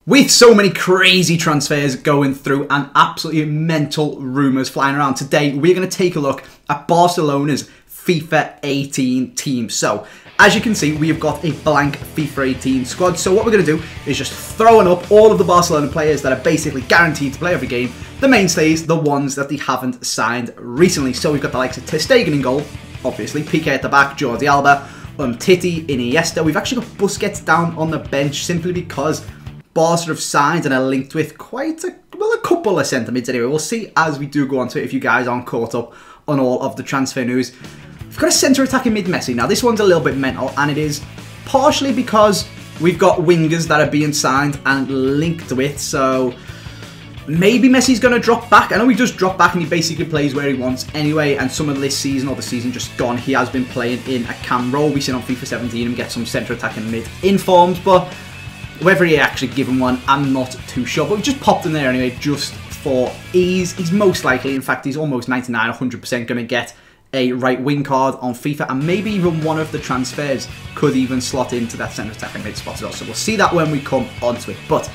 With so many crazy transfers going through and absolutely mental rumours flying around, today we're going to take a look at Barcelona's FIFA 18 team. So, as you can see, we have got a blank FIFA 18 squad. So what we're going to do is just throwing up all of the Barcelona players that are basically guaranteed to play every game. The mainstays, the ones that they haven't signed recently. So we've got the likes of Ter Stegen in goal, obviously, Piqué at the back, Jordi Alba, Titi, Iniesta. We've actually got Busquets down on the bench simply because Barca have signed and are linked with quite a couple of centre-mids anyway. We'll see as we do go on to it if you guys aren't caught up on all of the transfer news. We've got a centre-attacking mid-Messi. Now, this one's a little bit mental, and it is partially because we've got wingers that are being signed and linked with, so maybe Messi's going to drop back. I know he just dropped back and he basically plays where he wants anyway, and some of this season, or the season just gone, he has been playing in a cam role. We've seen on FIFA 17 him get some centre-attacking mid-informs, but whether he actually given one, I'm not too sure. But we just popped him there anyway, just for ease. He's most likely, in fact, he's almost 99, 100% going to get a right wing card on FIFA, and maybe even one of the transfers could even slot into that centre attacking mid spot as well. So we'll see that when we come onto it. But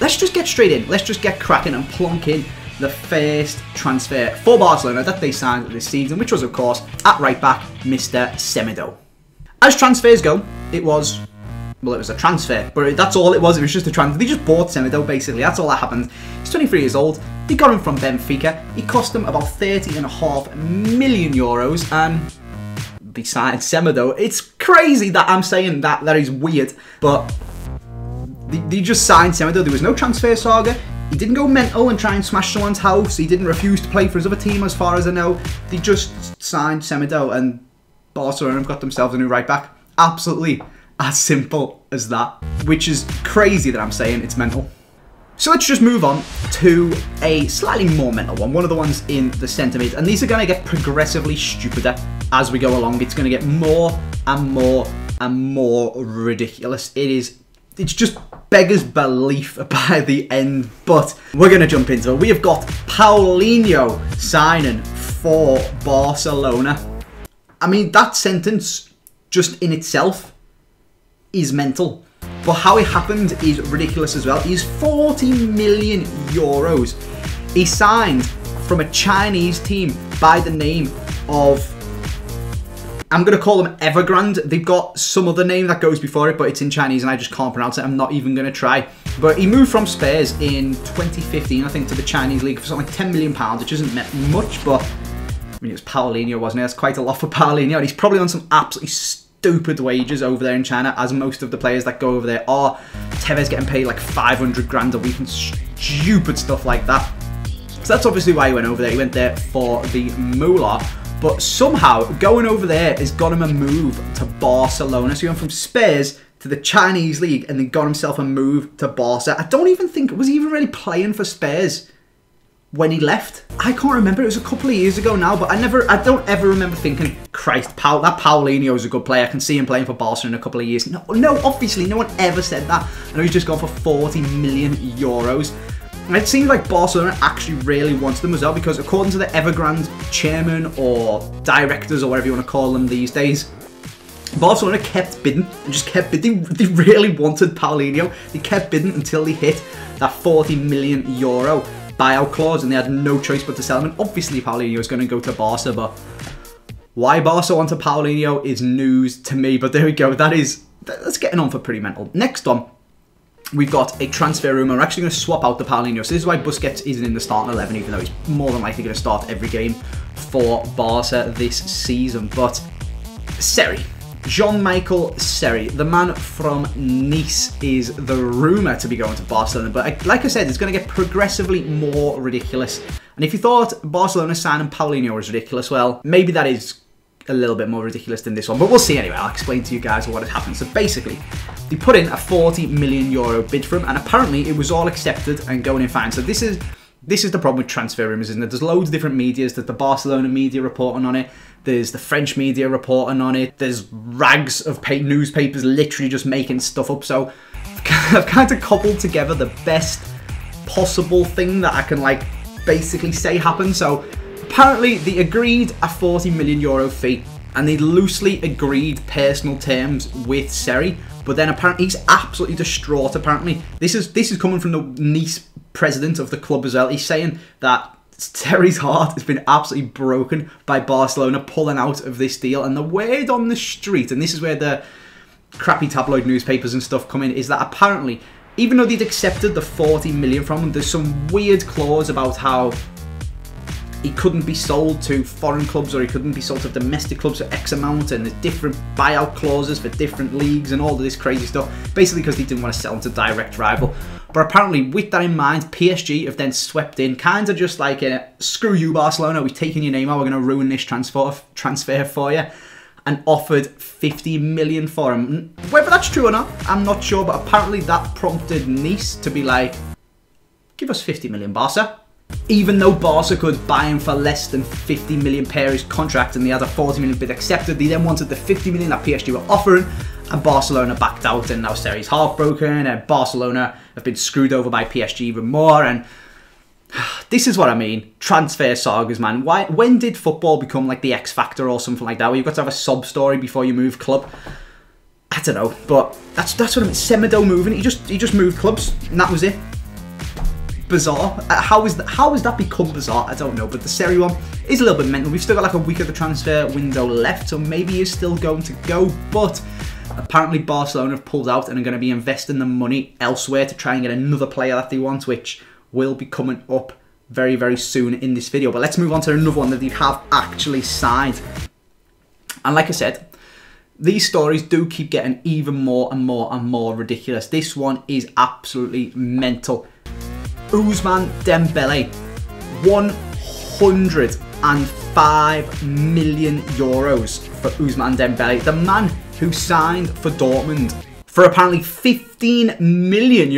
let's just get straight in. Let's just get cracking and plonk in the first transfer for Barcelona that they signed this season, which was, of course, at right back, Mr. Semedo. As transfers go, it was a transfer, but that's all it was. It was just a transfer. They just bought Semedo, basically. That's all that happened. He's 23 years old. They got him from Benfica. He cost them about 30.5 million euros, and they signed Semedo. It's crazy that I'm saying that. That is weird, but they just signed Semedo. There was no transfer saga. He didn't go mental and try and smash someone's house. He didn't refuse to play for his other team, as far as I know. They just signed Semedo, and Barcelona have got themselves a new right back. Absolutely as simple as that, which is crazy that I'm saying it's mental. So let's just move on to a slightly more mental one, one of the ones in the centre mid, and these are going to get progressively stupider as we go along. It's going to get more and more and more ridiculous. It's just beggars belief by the end, but we're going to jump into it. We have got Paulinho signing for Barcelona. I mean, that sentence just in itself is mental, but how it happened is ridiculous as well. He's 40 million euros. He signed from a Chinese team by the name of, I'm going to call them Evergrande. They've got some other name that goes before it, but it's in Chinese and I just can't pronounce it. I'm not even going to try. But he moved from Spurs in 2015, I think, to the Chinese league for something like £10 million, which isn't much, but I mean, it was Paulinho, wasn't it? That's quite a lot for Paulinho, and he's probably on some absolutely stupid wages over there in China, as most of the players that go over there are. Tevez getting paid like 500 grand a week and stupid stuff like that. So that's obviously why he went over there. He went there for the moolah, but somehow going over there has got him a move to Barcelona. So he went from Spurs to the Chinese league and then got himself a move to Barca. I don't even think, was he even really playing for Spurs when he left? I can't remember. It was a couple of years ago now, but I don't ever remember thinking, Christ, that Paulinho is a good player. I can see him playing for Barca in a couple of years. No, obviously, no one ever said that. I know he's just gone for 40 million euros. And it seems like Barcelona actually really wants them as well, because according to the Evergrande chairman or directors or whatever you want to call them these days, Barcelona kept bidding and just kept bidding. They really wanted Paulinho. They kept bidding until they hit that 40 million euro buyout clause, and they had no choice but to sell him. And obviously Paulinho is going to go to Barca, but why Barca wanted Paulinho is news to me. But there we go. That's getting on for pretty mental. Next on, we've got a transfer rumour. We're actually going to swap out the Paulinho. So this is why Busquets isn't in the starting 11, even though he's more than likely going to start every game for Barca this season. But Seri, Jean-Michel Seri, the man from Nice, is the rumour to be going to Barcelona. But like I said, it's going to get progressively more ridiculous. And if you thought Barcelona signing Paulinho was ridiculous, well, maybe that is a little bit more ridiculous than this one. But we'll see anyway. I'll explain to you guys what has happened. So basically, they put in a 40 million euro bid for him, and apparently it was all accepted and going in fine. So this is the problem with transfer rumours, isn't it? There's loads of different medias. There's the Barcelona media reporting on it. There's the French media reporting on it. There's rags of newspapers literally just making stuff up. So I've kind of cobbled together the best possible thing that I can basically say happened. So apparently they agreed a 40 million euro fee, and they loosely agreed personal terms with Seri, But then apparently he's absolutely distraught. Apparently, this is coming from the Nice president of the club as well. He's saying that Terry's heart has been absolutely broken by Barcelona pulling out of this deal. And the word on the street, and this is where the crappy tabloid newspapers and stuff come in, is that apparently, even though they'd accepted the 40 million from him, there's some weird clause about how he couldn't be sold to foreign clubs or he couldn't be sold to domestic clubs for X amount, and there's different buyout clauses for different leagues and all of this crazy stuff, basically because they didn't want to sell him to direct rival. But apparently, with that in mind, PSG have then swept in, kind of just like, screw you Barcelona, we're taking your name out, we're going to ruin this transfer for you, and offered 50 million for him. Whether that's true or not, I'm not sure, but apparently that prompted Nice to be like, give us 50 million, Barca. Even though Barca could buy him for less than 50 million per his contract and they had a 40 million bid accepted, they then wanted the 50 million that PSG were offering, and Barcelona backed out, and now Sarri's heartbroken, and Barcelona have been screwed over by PSG even more. And this is what I mean, transfer sagas, man. When did football become like the X Factor or something like that, where you've got to have a sob story before you move club? I don't know, but that's what I mean. Semedo moving, he just moved clubs, and that was it. Bizarre. How has that become bizarre? I don't know, but the Serie one is a little bit mental. We've still got like a week of the transfer window left, so maybe he's still going to go, but apparently Barcelona have pulled out and are going to be investing the money elsewhere to try and get another player that they want, which will be coming up very, very soon in this video. But let's move on to another one that they have actually signed. And like I said, these stories do keep getting even more and more and more ridiculous. This one is absolutely mental. Ousmane Dembele, €105 million for Ousmane Dembele. The man who signed for Dortmund for apparently €15 million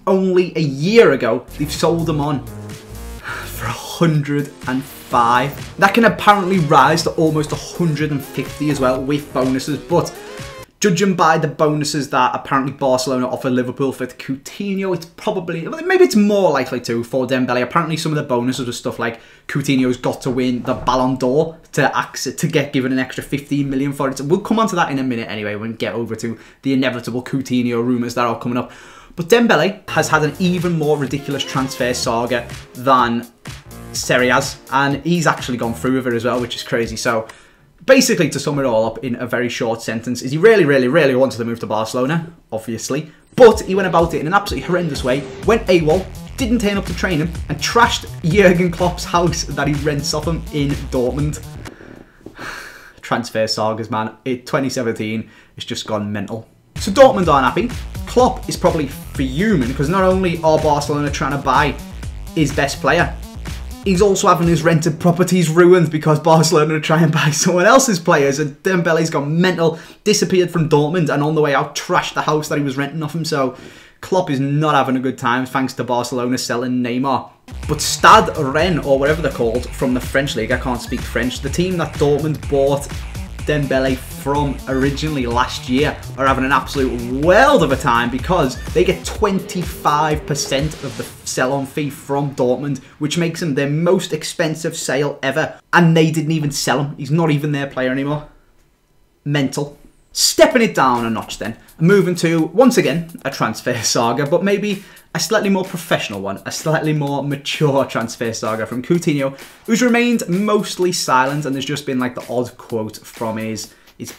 only a year ago. They've sold him on for 105. That can apparently rise to almost 150 as well with bonuses, but judging by the bonuses that apparently Barcelona offer Liverpool for Coutinho, it's probably, maybe it's more likely to for Dembele. Apparently some of the bonuses were stuff like Coutinho's got to win the Ballon d'Or to get given an extra 15 million for it. We'll come on to that in a minute anyway when we get over to the inevitable Coutinho rumours that are coming up. But Dembele has had an even more ridiculous transfer saga than Serie has, and he's actually gone through with it as well, which is crazy. So basically, to sum it all up in a very short sentence, is he really, really, really wanted to move to Barcelona, obviously, but he went about it in an absolutely horrendous way, went AWOL, didn't turn up to training, and trashed Jurgen Klopp's house that he rents off him in Dortmund. Transfer sagas, man. 2017 has just gone mental. So Dortmund aren't happy. Klopp is probably fuming, because not only are Barcelona trying to buy his best player, he's also having his rented properties ruined because Barcelona are trying to buy someone else's players, and Dembele's gone mental, disappeared from Dortmund, and on the way out trashed the house that he was renting off him. So Klopp is not having a good time thanks to Barcelona selling Neymar. But Stade Rennes, or whatever they're called, from the French league, I can't speak French, the team that Dortmund bought Dembele from originally last year, are having an absolute world of a time because they get 25% of the sell-on fee from Dortmund, which makes him their most expensive sale ever, and they didn't even sell him. He's not even their player anymore. Mental. Stepping it down a notch then, moving to, once again, a transfer saga, but maybe a slightly more professional one, a slightly more mature transfer saga from Coutinho, who's remained mostly silent, and there's just been like the odd quote from his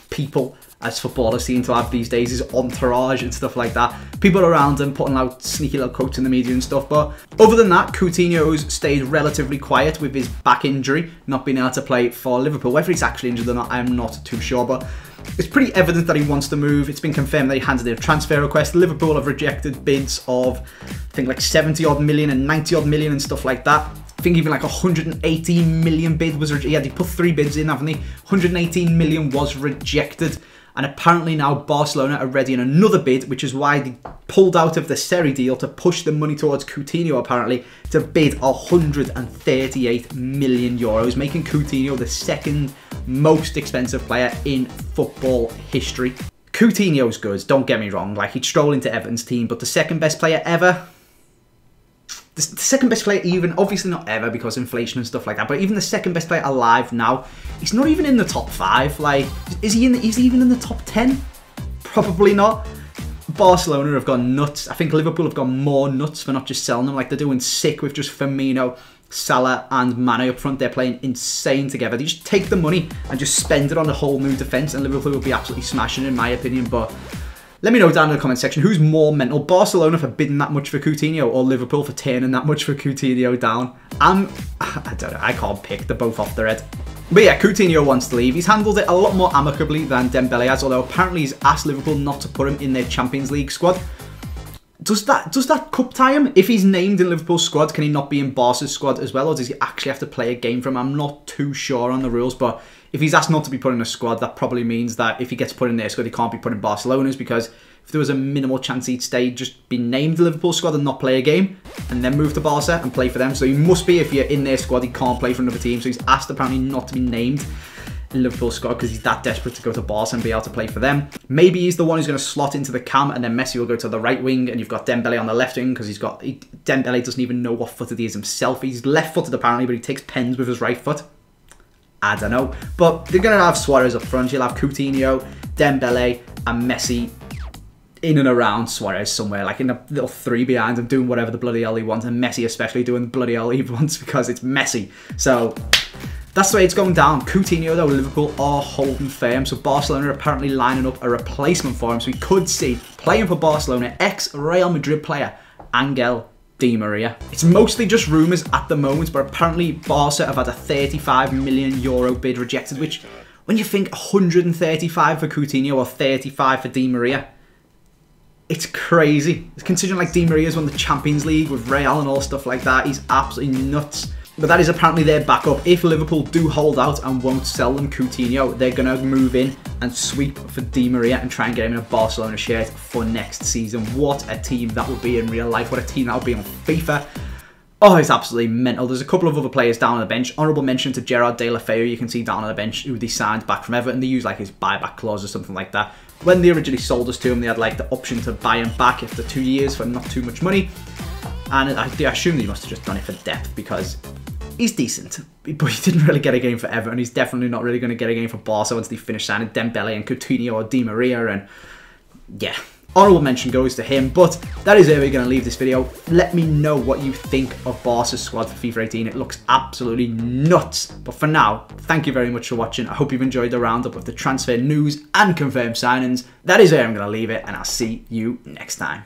people, as footballers seem to have these days, his entourage and stuff like that. People around him putting out sneaky little quotes in the media and stuff, but other than that, Coutinho's stayed relatively quiet with his back injury, not being able to play for Liverpool. Whether he's actually injured or not, I'm not too sure, but it's pretty evident that he wants to move. It's been confirmed that he handed in a transfer request. Liverpool have rejected bids of, I think, like 70 odd million and 90 odd million and stuff like that. I think even like 118 million bid was rejected. Yeah, they put 3 bids in, haven't they? 118 million was rejected. And apparently now Barcelona are ready in another bid, which is why they pulled out of the Seri deal to push the money towards Coutinho, apparently, to bid 138 million euros, making Coutinho the second most expensive player in football history. Coutinho's good, don't get me wrong, like he'd stroll into Everton's team, but the second best player ever? The second best player even, obviously not ever because inflation and stuff like that, but even the second best player alive now, he's not even in the top 5. Like, is he even in the top 10? Probably not. Barcelona have gone nuts. I think Liverpool have gone more nuts for not just selling them. Like, they're doing sick with just Firmino, Salah and Mane up front. They're playing insane together. They just take the money and just spend it on a whole new defence, and Liverpool will be absolutely smashing, in my opinion. But let me know down in the comment section who's more mental, Barcelona for bidding that much for Coutinho or Liverpool for turning that much for Coutinho down. I don't know, I can't pick. They're both off their head. But yeah, Coutinho wants to leave. He's handled it a lot more amicably than Dembele has, although apparently he's asked Liverpool not to put him in their Champions League squad. Does that cup tie him? If he's named in Liverpool's squad, can he not be in Barca's squad as well, or does he actually have to play a game for him? I'm not too sure on the rules, but if he's asked not to be put in a squad, that probably means that if he gets put in their squad, he can't be put in Barcelona's, because if there was a minimal chance he'd stay, just be named the Liverpool squad and not play a game, and then move to Barca and play for them. So he must be, if you're in their squad, he can't play for another team. So he's asked apparently not to be named in Liverpool squad because he's that desperate to go to Barca and be able to play for them. Maybe he's the one who's going to slot into the cam, and then Messi will go to the right wing, and you've got Dembele on the left wing, because Dembele doesn't even know what footed he is himself. He's left-footed apparently, but he takes pens with his right foot. I don't know. But they're going to have Suarez up front. You'll have Coutinho, Dembele and Messi in and around Suarez somewhere, like in a little three behind him, doing whatever the bloody hell he wants, and Messi especially doing the bloody hell he wants, because it's Messi. So that's the way it's going down. Coutinho, though, Liverpool are holding firm, so Barcelona are apparently lining up a replacement for him, so we could see, playing for Barcelona, ex-Real Madrid player Angel Di Maria. It's mostly just rumours at the moment, but apparently Barca have had a €35 million bid rejected, which, when you think 135 for Coutinho or 35 for Di Maria, it's crazy. Considering like Di Maria's won the Champions League with Real and all stuff like that, he's absolutely nuts. But that is apparently their backup. If Liverpool do hold out and won't sell them Coutinho, they're going to move in and sweep for Di Maria and try and get him in a Barcelona shirt for next season. What a team that would be in real life. What a team that would be on FIFA. Oh, it's absolutely mental. There's a couple of other players down on the bench. Honourable mention to Gerard De L'affaire, you can see down on the bench, who they signed back from Everton. They use like his buyback clause or something like that. When they originally sold us to him, they had like the option to buy him back after 2 years for not too much money. And I assume they must have just done it for depth, because he's decent, but he didn't really get a game for Everton. He's definitely not really going to get a game for Barca once they finish signing Dembele and Coutinho or Di Maria. And yeah, honourable mention goes to him. But that is where we're going to leave this video. Let me know what you think of Barca's squad for FIFA 18. It looks absolutely nuts. But for now, thank you very much for watching. I hope you've enjoyed the roundup of the transfer news and confirmed signings. That is where I'm going to leave it, and I'll see you next time.